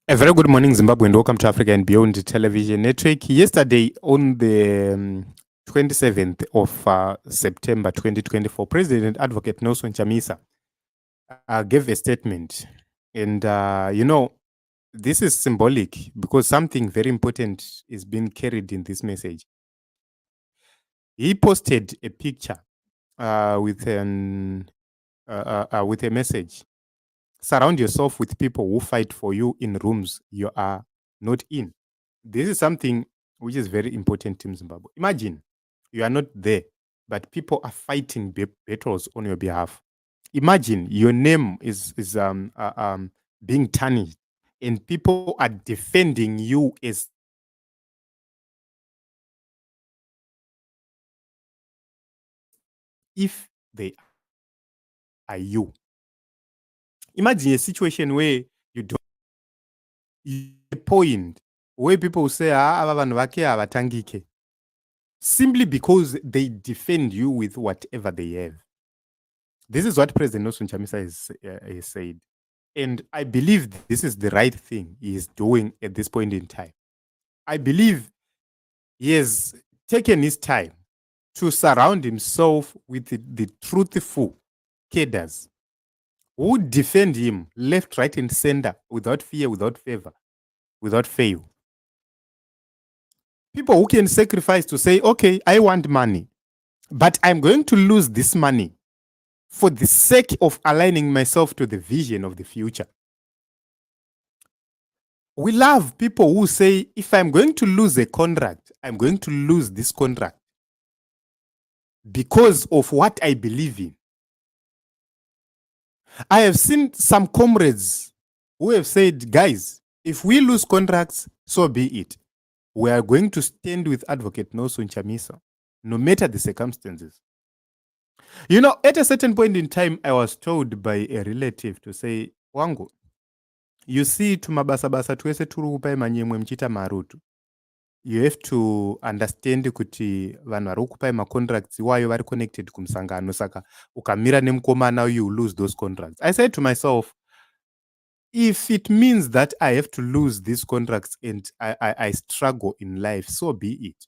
A very good morning, Zimbabwe, and welcome to Africa and Beyond Television Network. Yesterday, on the 27th of September 2024, President Advocate Nelson Chamisa gave a statement. And, this is symbolic because something very important is being carried in this message. He posted a picture with a message. Surround yourself with people who fight for you in rooms you are not in. This is something which is very important in Zimbabwe. Imagine you are not there, but people are fighting battles on your behalf. Imagine your name is being tarnished, and people are defending you as if they are you. Imagine a situation where you don't a point where people say, simply because they defend you with whatever they have. This is what President Nelson Chamisa has said. And I believe this is the right thing he is doing at this point in time. I believe he has taken his time to surround himself with the truthful cadres who defend him left, right, and center without fear, without favor, without fail. People who can sacrifice to say, okay, I want money, but I'm going to lose this money for the sake of aligning myself to the vision of the future. We love people who say, if I'm going to lose a contract, I'm going to lose this contract because of what I believe in. I have seen some comrades who have said, guys, if we lose contracts, so be it. We are going to stand with Advocate Nelson Chamisa, no matter the circumstances. You know, at a certain point in time, I was told by a relative to say, Wangu, you see, tumabasa-basa twese turi kupai manyemwe mchita marutu. You have to understand kuti vanhu vari kupai ma-contracts iwayo vari connected kumusangano, saka ukamira nemukomana you lose those contracts. I said to myself, if it means that I have to lose these contracts and I struggle in life, so be it.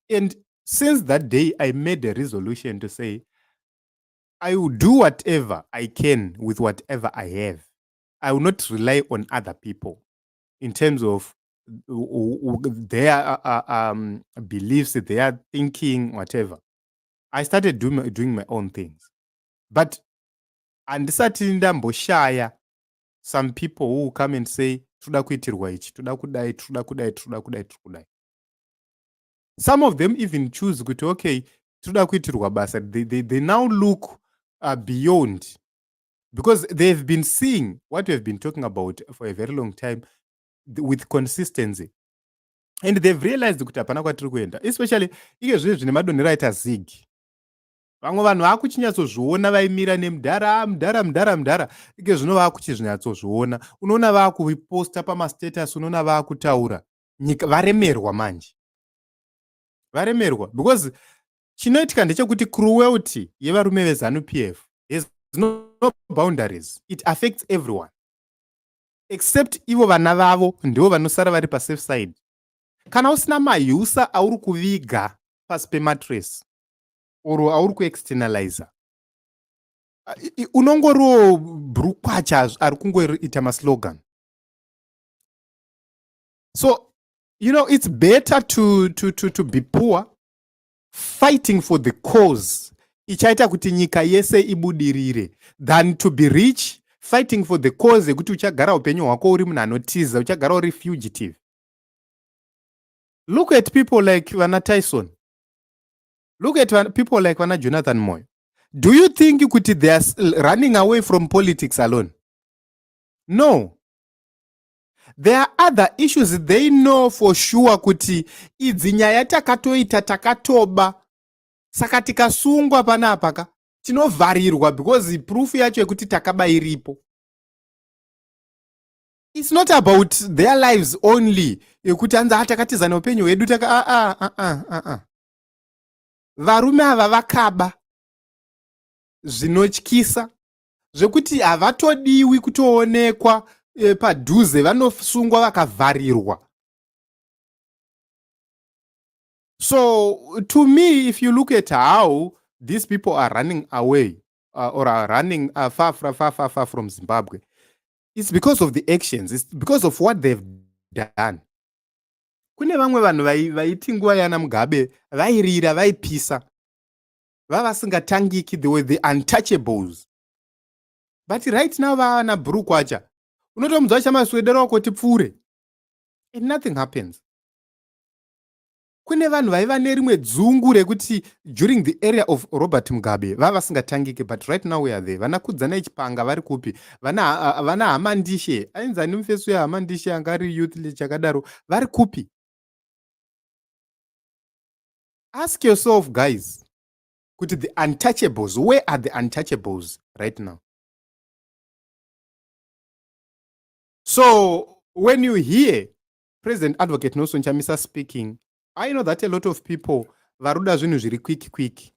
And since that day, I made a resolution to say, I will do whatever I can with whatever I have. I will not rely on other people in terms of their beliefs, their thinking, whatever. I started doing my own things. But andisati ndamboshaya some people who come and say, toda kuitirwa ichi, toda kudai, toda kudai, toda kudai, toda kudai. Some of them even choose kuti, okay, toda kuitirwa basa. They now look beyond, because they've been seeing what we've been talking about for a very long time with consistency. And they've realized kuti hapana kwatiri kuenda, especially ike zvinhu zvine madonhero aita zig. Vamwe vanhu vakuchinyatsozviona vaimira nemudhara ike zvino vakuchizvinyatsozviona. Unoona vakuposta pamastatus, unoona vakutaura. Nyika varemerwa manje. Varemerwa because chinoitika ndechekuti cruelty yevarume veZANU-PF has no boundaries. It affects everyone. Except ivo vana vavo ndivo vanosara vari pasafe side. Kana usina mahiusa auri kuviga pasi pematress oro auri kuexternalizer, unongoriwo bhurukwacha ari kungoita maslogan. So, you know, it's better to be poor, fighting for the cause, ichaita kuti nyika yese ibudirire, than to be rich, fighting for the cause yekuti uchagara upenyu hwako uri munhu anotiza, uchagara uri fugitive. Look at people like Vana Tyson. Look at people like Vana Jonathan Moyo. Do you think kuti they are running away from politics alone? No. There are other issues they know for sure kuti idzi nyaya takatoita takatoba. Saka tikasungwa panapa tinovharirwa because proof yacho yekuti takaba iripo. It's not about their lives only. Yekuti anza takatiza neupenyu hwedu varume ava vakaba zvinotyisa zvekuti havatodiwi kutoonekwa padhuze vanosungwa vakavharirwa. So to me, if you look at how these people are running away or are running far from Zimbabwe, it's because of the actions. It's because of what they've done. Kune vamwe vanhu vaiti nguva yana Mugabe vairira vaipisa vavasingatangiki, they were the untouchables. But right now vaana bhurukwacha, unotomudzwa chamaswedera kuti pfuure and nothing happens. Kune vanhu vaiva nerimwe dzungu rekuti during the area of Robert Mugabe vavasingatangiki, but right now we are there. Vana kudzana ichipanga vari kupi? Vana Hamandishe, ainzani mufesu yaHamandishe anga ari youth chakadaro, vari kupi? Ask yourself, guys, kuti the untouchables, where are the untouchables right now? So when you hear President Advocate Nelson Chamisa speaking, I know that a lot of people varuda zvinhu zviri quick.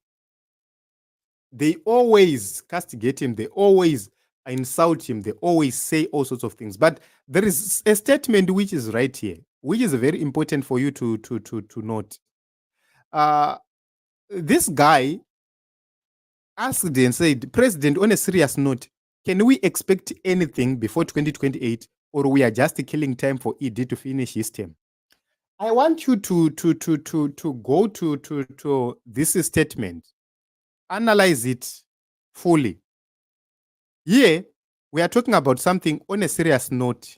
They always castigate him, they always insult him, they always say all sorts of things. But there is a statement which is right here, which is very important for you to note. This guy asked and said, President, on a serious note, can we expect anything before 2028, or we are just killing time for ED to finish his term? I want you to go to this statement, analyze it fully. Here, we are talking about something on a serious note.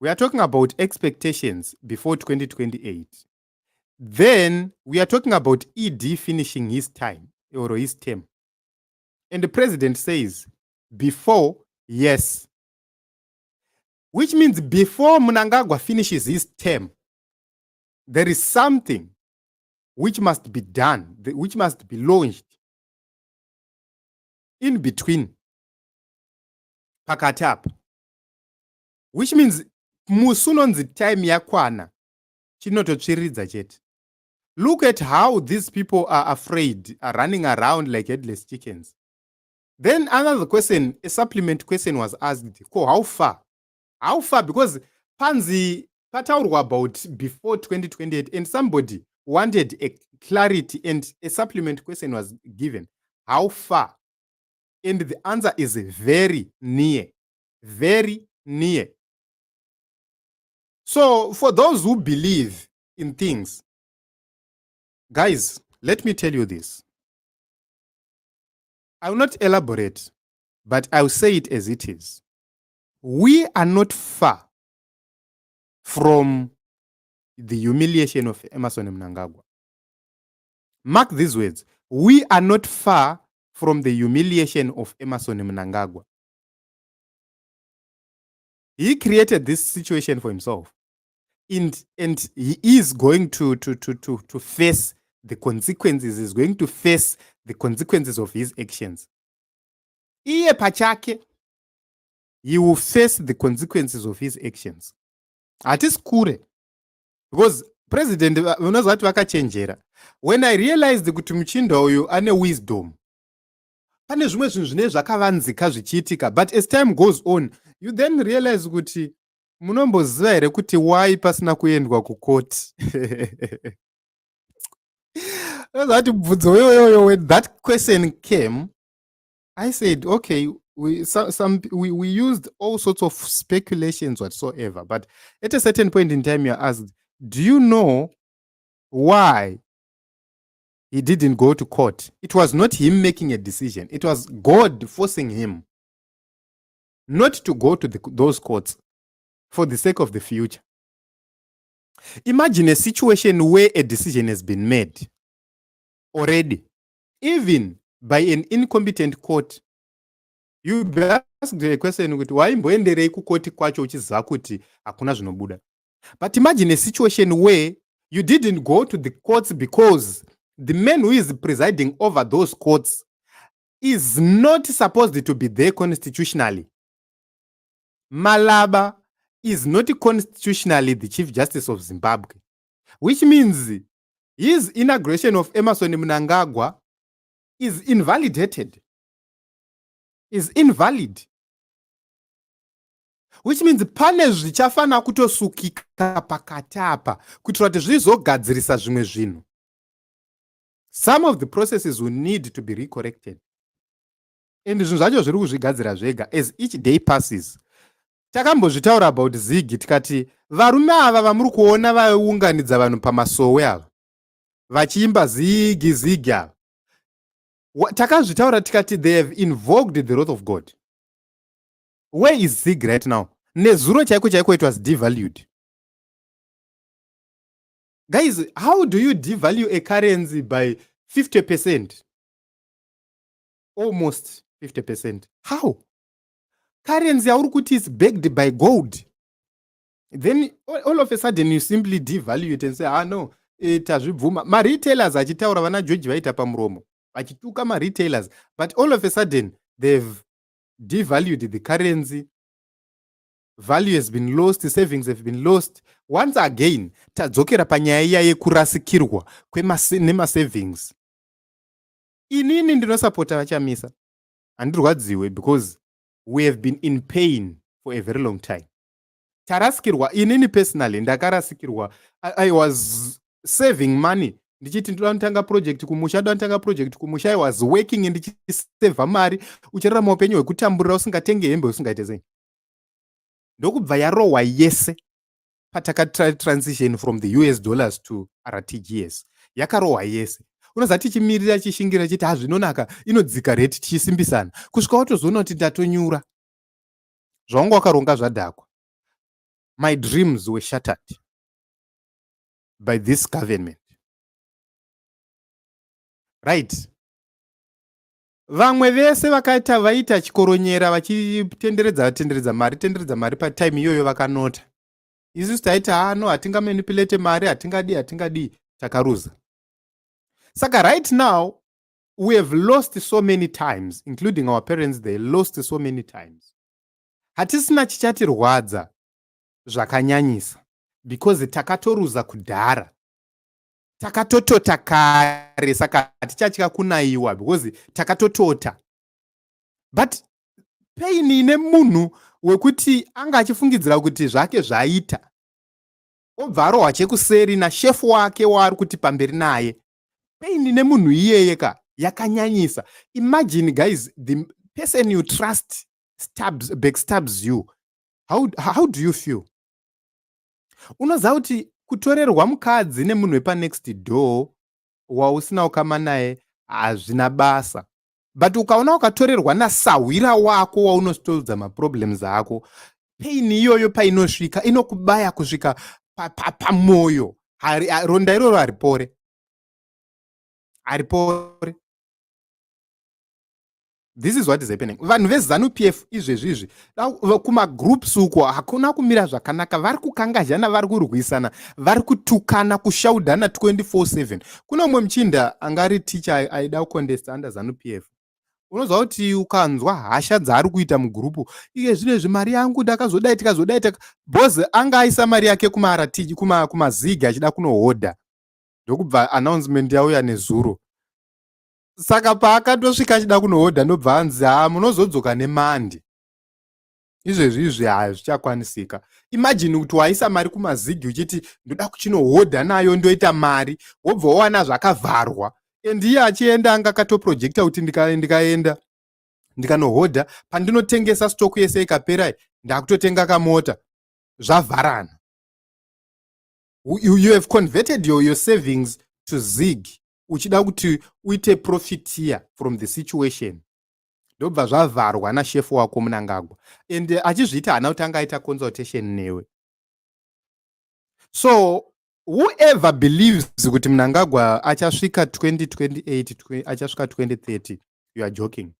We are talking about expectations before 2028. Then we are talking about ED finishing his time or his term. And the president says, before, yes. Which means before Mnangagwa finishes his term, there is something which must be done, which must be launched in between, pakatap. Which means musunonzi time yakwana chinototsviridza chete. Look at how these people are afraid, are running around like headless chickens. Then another question, a supplement question was asked, how far? How far? Because Panzi pataurwa about before 2028 and somebody wanted a clarity and a supplement question was given. How far? And the answer is very near. Very near. So for those who believe in things, guys, let me tell you this. I will not elaborate, but I will say it as it is. We are not far from the humiliation of Emmerson Mnangagwa. Mark these words. We are not far from the humiliation of Emmerson Mnangagwa. He created this situation for himself. And he is going to face the consequences. He's going to face the consequences of his actions. Iye pachake, he will face the consequences of his actions. Hatisikure. Because president unozwa kuti vakachenjera. When I realized kuti muchinda uyu ane wisdom, pane zvimwe zvinhu zvine zvakavanzika zvichiitika, but as time goes on, you then realize kuti munomboziva here kuti why pasina kuendwa kukoti. When that question came, I said, okay, we used all sorts of speculations whatsoever, but at a certain point in time, you're asked, do you know why he didn't go to court? It was not him making a decision. It was God forcing him not to go to those courts for the sake of the future. Imagine a situation where a decision has been made already, even by an incompetent court. You be asked a question, why mboenderei kukoti kwacho uchiziva kuti hakuna zvinobuda. But imagine a situation where you didn't go to the courts because the man who is presiding over those courts is not supposed to be there constitutionally. Malaba is not constitutionally the Chief Justice of Zimbabwe, which means his inauguration of Emmerson Mnangagwa is invalidated. Is invalid. which means pane zvichafana kutosukika pakati apa kuitira kuti zvizogadzirisa zvimwe zvinhu. Some of the processes will need to be recorrected. And zvinhu zvacho zviri kuzvigadzira zvega as each day passes. Takambozvitaura about Zig tikati varume ava vamuri kuona vaiunganidza vanhu pamasowe ava vachiimba zigi zigi ava. Takazvitaura tikati they have invoked the wrath of God. Where is Zig right now? Nezuro chaiko chaiko it was devalued. Guys, how do you devalue a currency by 50%? Almost 50%. How? Currency aurukuti is backed by gold. Then all of a sudden you simply devalue it and say, no, tazvibvuma. Ma-retailers achitaura vana George vaita pamuromo. Vachituka ma-retailers. But all of a sudden they've devalued the currency. Value has been lost, savings have been lost. Once again, tadzokera panyaya iya yekurasikirwa nema-savings. Inini ndinosapota vachamisa. Handirwadziwe because we have been in pain for a very long time. Tarasikirwa, inini personally, ndakarasikirwa. I was saving money. Ndichiti ndotanga project kumusha, I was working and ndichiseva mari. Uchirarama upenyu hwekutamburira usingatenge hembe usingaite sei. Ndokubva yarohwa yese pataka transition from the US dollars to RTGS. Yakarohwa yese. Unozati chimirira chishingira chiti hazvinonaka inodzika rate tichisimbisana. Kusvika watozoona kuti ndatonyura. Zvangu wakaronga zvadhakwa. My dreams were shattered by this government. Right. Vamwe vese vaita chikoronyera vachitenderedza mari patime iyoyo vakanota. Isusu taita no hatingamanipulate mari hatingadi takaruza. Saka right now we have lost so many times, including our parents, they lost so many times. Hatisina chichatirwadza zvakanyanyisa because takatoruza kudhara. Takatotota kare saka hatichachika kunaiwa because takatotota. But pain ine munhu wekuti anga achifungidzira kuti zvake zvaita. Obva arohwa chekuseri nashefu wake waari kuti pamberi naye. Pain ine munhu iyeye yakanyanyisa. Imagine guys, the person you trust backstabs you. How do you feel? Unoziva kuti kutorerwa mukadzi nemunhu wepa next door wausina ukama naye hazvina basa. But ukaona ukatorerwa nasahwira wako waunositodza maproblems ako, pain iyoyo painosvika inokubaya kusvika pamoyo. Ronda iroro haripore. This is what is happening. Vanhu veZANU-PF izvezvizvi kumagroups uko hakuna kumira zvakanaka, vari kukangazhana, vari kurwisana, vari kutukana, kushaudhana 24/7. Kuna umwe muchinda angari teacher aida kucontest under ZANU-PF. Unoziva kuti ukanzwa hasha dzaari kuita mugrupu, iye zvinezvi mari yangu ndakazodaitika. Bozi anga aisa mari yake kumazigi achida kunohodha. Ndokubva announcement yauya nezuro. Saka paakatosvika achida kunohodha ndobva anzi munozodzoka nemandi. Izvezvizvi hazvichakwanisika. Imagine kuti waisa mari kumazigi uchiti ndoda kuchinohodha nayo ndoita mari, wobva wawana zvakavharwa. And iye achienda anga akatoprojecta kuti ndikaenda ndikanohodha pandinotengesa stock yese ikapera ndakutotenga kamota zvavharana. You have converted your savings to Zig. Uchida kuti uite profit here from the situation. Ndobva zvavharwa nashefu wako Mnangagwa. And achizviita hana kuti angaita consultation newe. So whoever believes kuti Mnangagwa achasvika 2028 achasvika 2030, you are joking.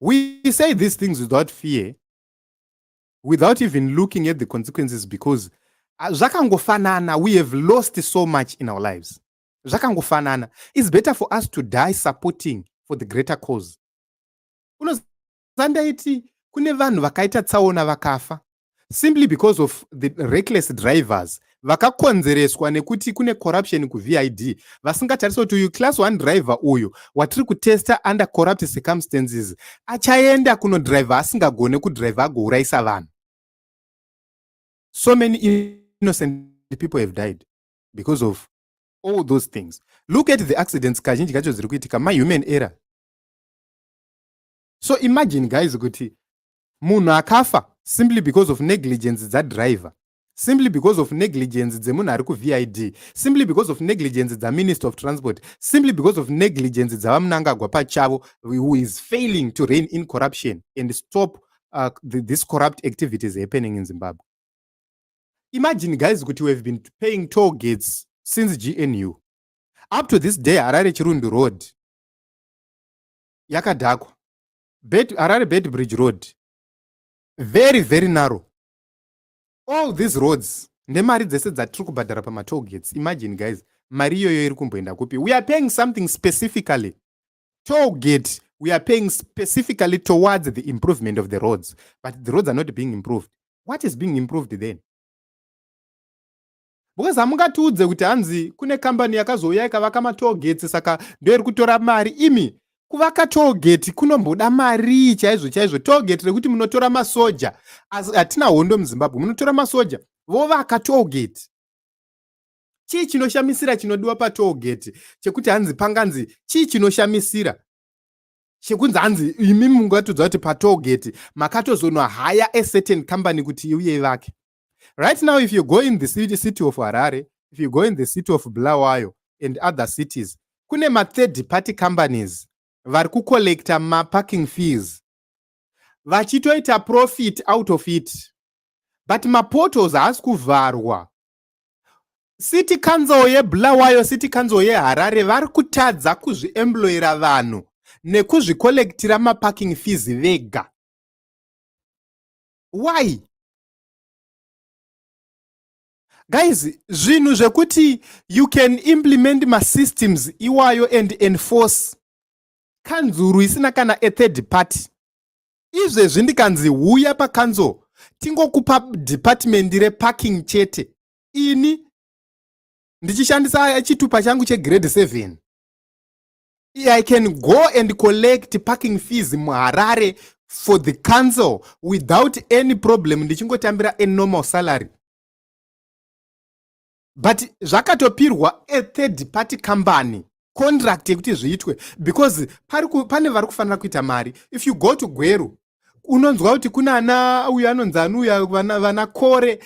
We say these things without fear, without even looking at the consequences, because zvakangofanana, we have lost so much in our lives. Zvakangofanana. It's better for us to die supporting for the greater cause. Unozandaiti kune vanhu vakaita tsaona vakafa simply because of the reckless drivers vakakonzereswa nekuti kune corruption kuvid vasingatarisa kuti uyu class 1 driver uyu watiri kutesta under corrupt circumstances achaenda kunodriver asingagone kudriver agourayisa vanhu. So many innocent people have died because of all those things. Look at the accidents kazhinji kacho zviri kuitika human error. So imagine guys kuti munhu akafa simply because of negligence dzadriver, simply because of negligence dzemunhu ari kuvid, simply because of negligence dzaminister of transport, simply because of negligence dzavamnangagwa pachavo, who is failing to rein in corruption and stop these corrupt activities happening in Zimbabwe. Imagine guys kuti we have been paying toll gates since GNU. Up to this day, Harare Chirundu Road yakadhakwa. Harare Bedbridge Road, very very narrow. All these roads nemari dzese dzatiri kubhadhara pamatoll gates. Imagine guys, mari iyoyo iri kumboenda kupi? We are paying something specifically. Toll gate, we are paying specifically towards the improvement of the roads, but the roads are not being improved. What is being improved then? Because hamungatiudze kuti hanzi kune kambani yakazouya ikavaka matoll gates saka ndio iri kutora mari. Imi kuvaka toll gate kunomboda mari chaizvo chaizvo. Toll gate rekuti munotora masoja, hatina hondo muZimbabwe, munotora masoja vovaka toll gate. Chii chinoshamisira chinodiwa patoll gate chekuti hanzi panganzi chii chinoshamisira chekunzi hanzi imi mungatodza kuti patoll gate makatozonwa hire a certain company kuti iuye ivake. Right now, if you go in the city of Harare, if you go in the city of Bulawayo and other cities, kune ma-third party companies vari kucollecta ma-parking fees vachitoita profit out of it, but ma-portals haasi kuvharwa. City council yeBulawayo, city council yeHarare vari kutadza kuzviemployera vanhu nekuzvicollectira ma-parking fees vega. Why? Guys, zvinhu zvekuti you can implement ma-systems iwayo and enforce kanzuru isina kana a third party. Izvezvi ndikanzi huya pakanzo tingokupa department reparking chete, ini ndichishandisa chitupa changu chegrade 7, I can go and collect parking fees muHarare for the council without any problem, ndichingotambira a normal salary. But zvakatopirwa a third party company contract yekuti zviitwe because pane vari kufanira kuita mari. If you go to Gweru unonzwa kuti kuna ana uyu anonzi anuya vana Kore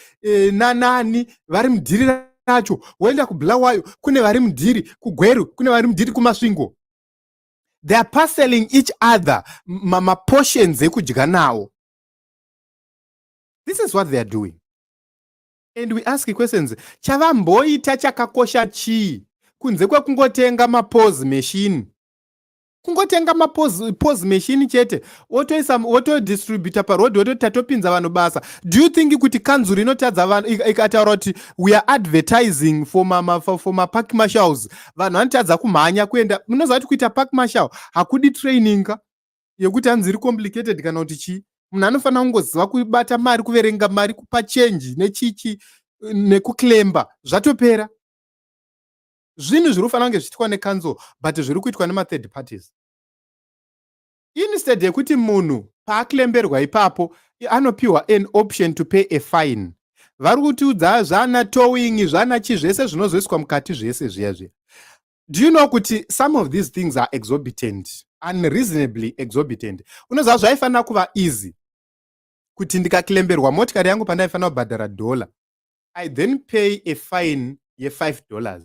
nanani vari mudhiri racho. Woenda kuBulawayo kune vari mudhiri, kuGweru kune vari mudhiri, kuMasvingo. They are parceling each other ma-portions ekudya nawo. This is what they are doing. And we ask questions, chavamboita chakakosha chii kunze kwekungotenga ma-pause machine? Kungotenga ma-pause machine chete wotodistributa parodi wototatopinza vanhu basa. Do you think kuti kanzuru inotadza vanhu ikataura kuti we are advertising for ma-park marshals, vanhu vanotadza kumhanya kuenda? Munoziva kuti kuita park marshal hakudi training yekuti hanzi iri complicated kana kuti chii. Munhu anofanira kungoziva kubata mari, kuverenga mari, kupa change nechichi nekuklemba, zvatopera. Zvinhu zviri kufanira kunge zvichitwa nekanzo but zviri kuitwa nema-third parties. Instead yekuti munhu paaklemberwa ipapo anopiwa an option to pay a fine, vari kutiudza zvana towing, zvana chi zvese zvinozoiswa mukati zvese zviya zviya. Do you know kuti some of these things are exorbitant, unreasonably exorbitant? Unoziva zvaifanira kuva easy kuti ndikaklemberwa motikari yangu pandaifanira kubhadhara $1, I then pay a fine ye$5.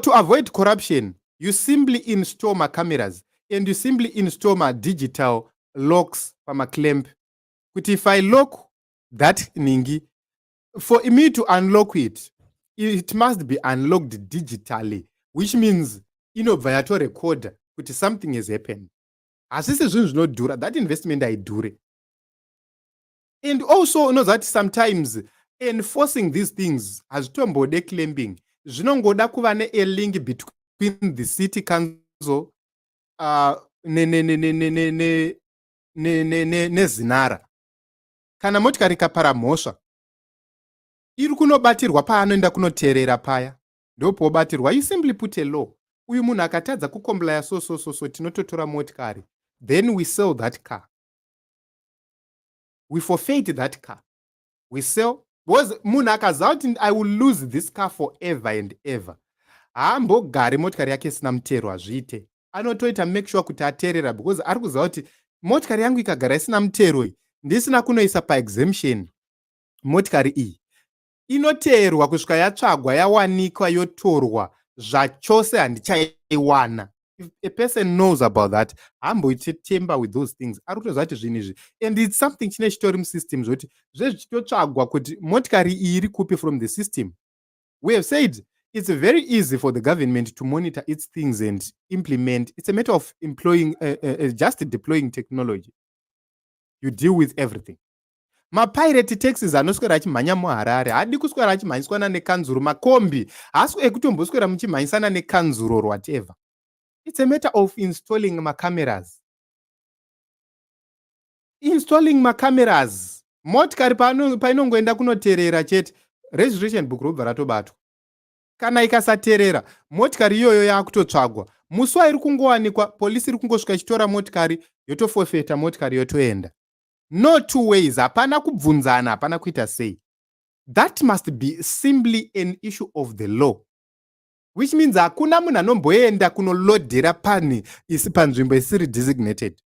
To avoid corruption, you simply install my cameras and you simply install my digital locks pamaclamp. Kuti if I lock that ningi, for me to unlock it, it must be unlocked digitally, which means inobva yatorecorda kuti something has happened. Hasisi zvinhu zvinodhura, that investment haidhure. And also unoziva kuti sometimes enforcing these things hazvitombode clamping, zvinongoda kuva ne-a link between the city council nezinara. Kana motikari ikapara mhosva, iri kunobatirwa paanoenda kunoteerera paya, ndopobatirwa. You simply put a law. Uyu munhu akatadza kukomplya so tinototora motikari, then we sell that car, we forfeit that car, we sell, because munhu akaziva kuti I will lose this car forever and ever, haambogari motikari yake isina mutero. Hazviite, anotoita make sure kuti ateerera, because ari kuziva kuti motikari yangu ikagara isina mutero, ndisina kunoisa paexemption, motikari iyi inoteerwa kusvika yatsvagwa, yawanikwa, yotorwa zvachose, handichaiwana. If a person knows about that, hamboitember with those things. Ari kutoziva kuti zvinhu izvi, and it's something chine chitori musystem, zvoti zvezvichitotsvagwa kuti motikari iyi iri kupi from the system. We have said it's very easy for the government to monitor its things and implement. It's a matter of employing, just deploying technology. You deal with everything. Mapirate taxis anoswera achimhanya muHarare hadi kuswera achimhanyiswana nekanzuro. Makombi haasi ekutomboswera muchimhanyisana nekanzuro or whatever. It's a matter of installing macameras. Installing macameras. Motikari painongoenda kunoteerera chete, registration book robva ratobatwa. Kana ikasateerera, motikari iyoyo yakutotsvagwa. Musi wairi kungowanikwa, polisi iri kungosvika ichitora motikari, yotofofeta motikari, yotoenda. No two ways. Hapana kubvunzana, hapana kuita sei. That must be simply an issue of the law, which means hakuna munhu anomboenda kunolodhera pani isi panzvimbo isiri designated.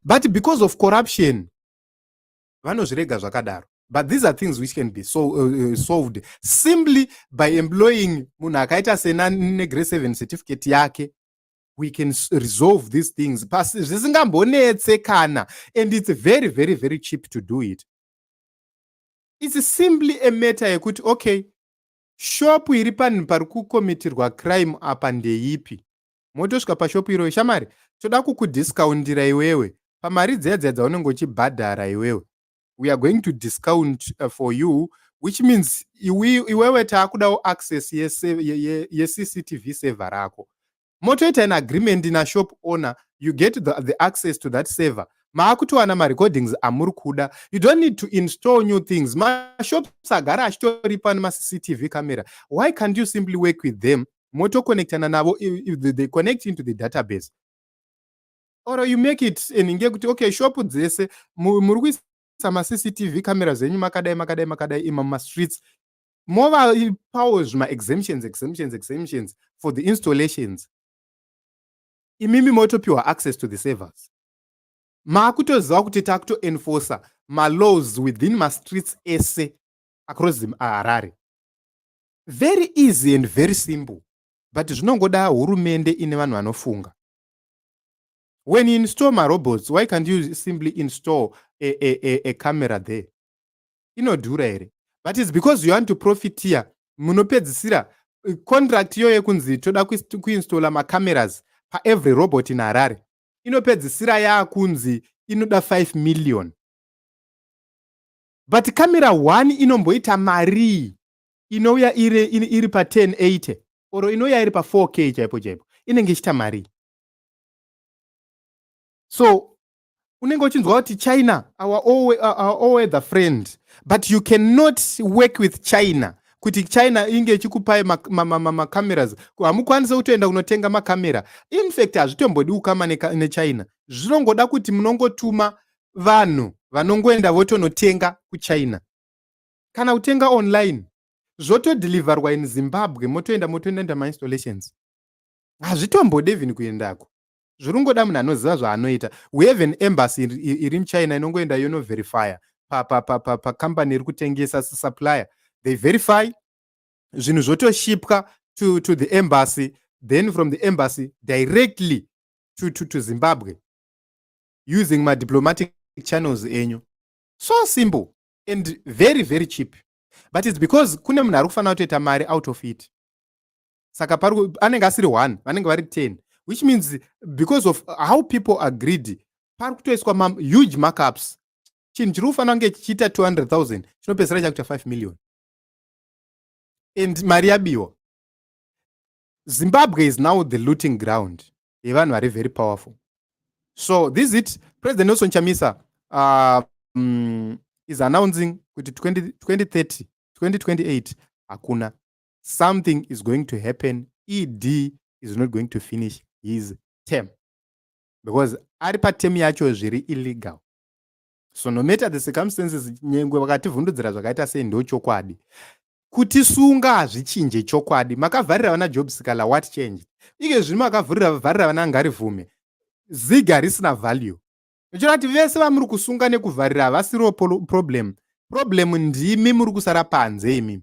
But because of corruption, vanozvirega zvakadaro. But these are things which can be solved simply by employing munhu akaita segrade 7 certificate yake. We can resolve these things. Zvisingambonetse kana, and it's very, very, very cheap to do it. It's simply a matter yekuti, okay, shop iri panhu pari kukomitirwa crime apa ndeipi. Motosvika pashop iroyo, shamari, toda kukudiscountira iwewe pamari dzedze dzaunenge uchibhadhara iwewe. We are going to discount for you, which means iwewe taakudawo access yeCCTV server rako. Motoita an agreement in a shop owner, you get the access to that server. Maakutowana marecordings amuri kuda. You don't need to install new things. Mashops agara achitori pana maCCTV camera. Why can't you simply work with them? Moto connectana navo, if they connect into the database. Or you make it eninge kuti, okay, shop dzese muri kuisa maCCTV camera zenyu makadai imama streets. Mova powers ma exemptions for the installations. Imimi motopiwa access to the servers. Maakutoziva kuti takutoenforcer ma-laws within ma-streets ese across Harare. Very easy and very simple. But zvinongoda hurumende ine vanhu vanofunga. When you install ma-robots, why can't you simply install a camera there? Inodhura here. But it's because you want to profit here. Munopedzisira contract yo yekunzi toda kuinstalla ma-cameras pa every robot in Harare. Inopedzisira yakunzi inoda 5 million. But camera 1 inomboita mari inouya iri pa 1080 or inouya iri pa 4K chaipo. Inenge ichita mari. So unenge uchinzwa kuti China, our all-weather friend, but you cannot work with China. Kuti China inge ichikupai macameras, hamukwanisa kutoenda kunotenga makamera. In fact, hazvitombodi ukama neChina. Zvinongoda kuti munongotuma vanhu vanongoenda votonotenga kuChina. Kana kutenga online, zvotodeliverwa in Zimbabwe, motoenda ma-installations. Hazvitombodi even kuendako. Zvirongoda munhu anoziva zvaanoita. We have an embassy iri muChina inongoenda yonoverify pa company iri kutengesa supplier. They verify, zvinhu zvotoshipwa to the embassy, then from the embassy directly to Zimbabwe using my diplomatic channels enyu. So simple and very, very cheap. But it's because kune munhu ari kufanira kutoita mari out of it. Saka anenge asiri 1, vanenge vari 10. Which means because of how people are greedy, pari kutoiswa huge markups. Chinhu chiri kufanira kunge chichiita 200,000 chinopedzisira chakuita 5 million. And mari yabiwa. Zimbabwe is now the looting ground. Even very, very powerful. So this is it. President Nelson Chamisa is announcing 2030 2028 hakuna. Something is going to happen. ED is not going to finish his term because ari paterm yacho zviri illegal. So no matter the circumstances, nyengwe vakativhundudzira zvakaita sei ndochokwadi. Kutisunga hazvichinje chokwadi. Makavharira vana job seeker, what changed? Ike zvino makavharira vana Ngarivhume. Ziga risina value. Ndochona kuti vese vamuri kusunga nekuvharira havasiro problem. Problem ndimi muri kusara panze imi.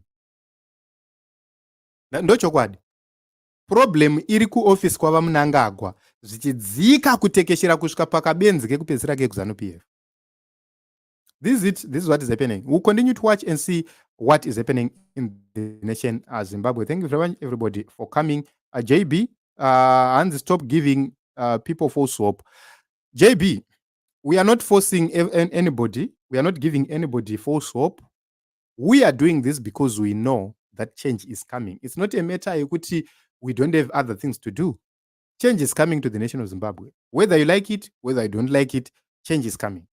Ndochokwadi. Problem iri kuoffice kwava Mnangagwa zvichidzika kutekeshera kusvika pakabenzi kekupedzisira kekuZANU-PF. This is what is happening. We'll continue to watch and see what is happening in the nation Zimbabwe. Thank you very much, everybody, for coming. JB, and stop giving people false hope. JB, we are not forcing anybody. We are not giving anybody false hope. We are doing this because we know that change is coming. It's not a matter of we don't have other things to do. Change is coming to the nation of Zimbabwe. Whether you like it, whether you don't like it, change is coming.